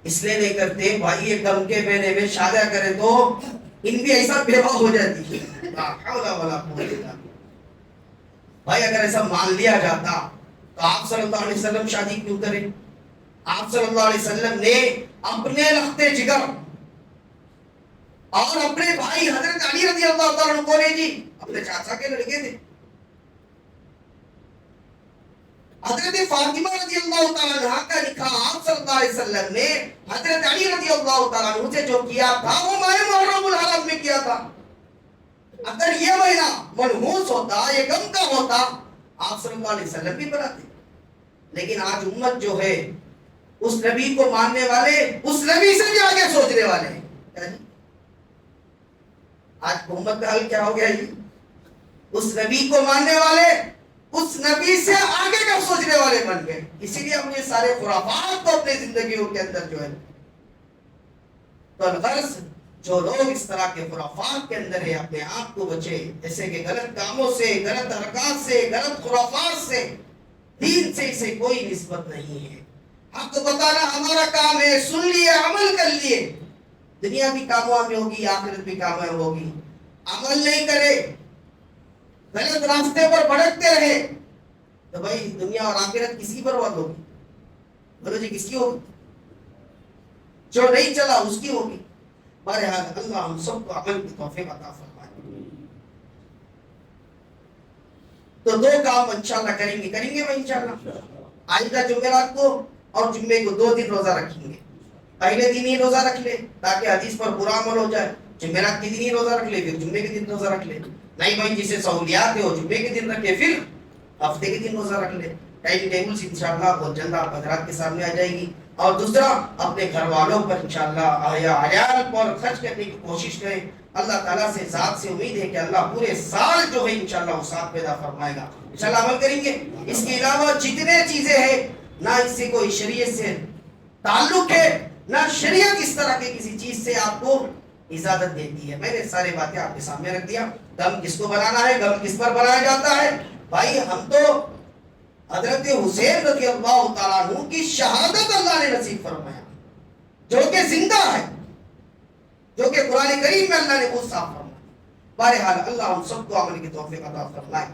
اس لیے نہیں کرتے بھائی، یہ غم کے مہینے میں شادیاں کرے تو ان بھی ایسا بیوہ ہو جاتی ہے، لا حول ولا قوت الا باللہ۔ بھائی اگر ایسا مان لیا جاتا تو آپ صلی اللہ علیہ وسلم شادی کیوں کریں؟ آپ صلی اللہ علیہ وسلم نے اپنے لختے جگر اور اپنے بھائی حضرت علی رضی اللہ تعالیٰ عنہ کو نے جی اپنے چاچا کے لڑکے تھے، حضرت فاطمہ رضی اللہ تعالیٰ عنہ کا نکاح آپ صلی اللہ علیہ وسلم نے حضرت علی رضی اللہ تعالیٰ عنہ سے جو کیا تھا وہ ماہ محرم الحرام میں کیا تھا۔ اگر یہ مہینہ منحوس ہوتا، یہ غم کا ہوتا، آپ صلی اللہ علیہ وسلم بھی بناتے، لیکن آج امت جو ہے اس نبی کو ماننے والے اس نبی سے بھی آگے سوچنے والے ہیں۔ آج امت کا حل کیا ہو گیا جی؟ اس نبی کو ماننے والے اس نبی سے آگے کا سوچنے والے بن گئے، اسی لیے ہم یہ سارے خرافات کو اپنی زندگیوں کے اندر جو ہے تو الغرض جو لوگ اس طرح کے خرافات کے اندر ہے اپنے آپ کو بچے، جیسے کہ غلط کاموں سے، غلط حرکات سے، غلط خرافات سے، دین سے اسے کوئی نسبت نہیں ہے۔ حق بتانا ہمارا کام ہے، سن لیے عمل کر لیے، دنیا بھی کامیاب ہوگی، آخرت بھی کامیاب ہوگی۔ عمل نہیں کرے، غلط راستے پر بھٹکتے رہے تو بھائی دنیا اور آخرت کس کی برباد ہوگی؟ بولو جی کس کی ہوگی؟ جو نہیں چلا اس کی ہوگی۔ بہرحال اللہ ہم سب کو عمل کی توفیق عطا فرمائے۔ تو دو کام انشاءاللہ کریں گے بھائی انشاءاللہ۔ آئندہ جمعرات کو اور جمعے کو 2 دن روزہ رکھیں گے۔ پہلے دن ہی روزہ رکھ لے تاکہ حدیث پر پورا عمل ہو جائے، جمعرات کے دن ہی روزہ رکھ لے، پھر جمعے کے دن روزہ رکھ لے۔ نہیں بھائی جسے سہولیات ہے وہ جمعے کے دن رکھے، پھر ہفتے کے دن روزہ رکھ لے۔ ٹائم ٹیبل سے انشاءاللہ بہت جلد آپ حضرات کے سامنے آ جائے گی۔ اور دوسرا اپنے گھر والوں پر انشاءاللہ عیال پر خرچ کرنے کی کوشش کریں۔ اللہ تعالیٰ سے ذات سے امید ہے کہ اللہ پورے سال جو ہے انشاءاللہ وہ ساتھ پیدا فرمائے گا، انشاءاللہ عمل کریں گے۔ اس کے علاوہ جتنے چیزیں ہیں نہ اس سے کوئی شریعت سے تعلق ہے، نہ شریعت اس طرح کی کسی چیز سے آپ کو اجازت دیتی ہے۔ میں نے سارے باتیں آپ کے سامنے رکھ دیا۔ غم کس کو بنانا ہے، غم کس پر بنایا جاتا ہے؟ بھائی ہم تو حضرت حسین رضی اللہ تعالیٰ عنہ کی شہادت اللہ نے نصیب فرمایا، جو کہ زندہ ہے، جو کہ قرآن کریم میں اللہ نے خود صاف فرمایا۔ بہرحال اللہ ہم سب کو عمل کی توفیق عطا فرمائے۔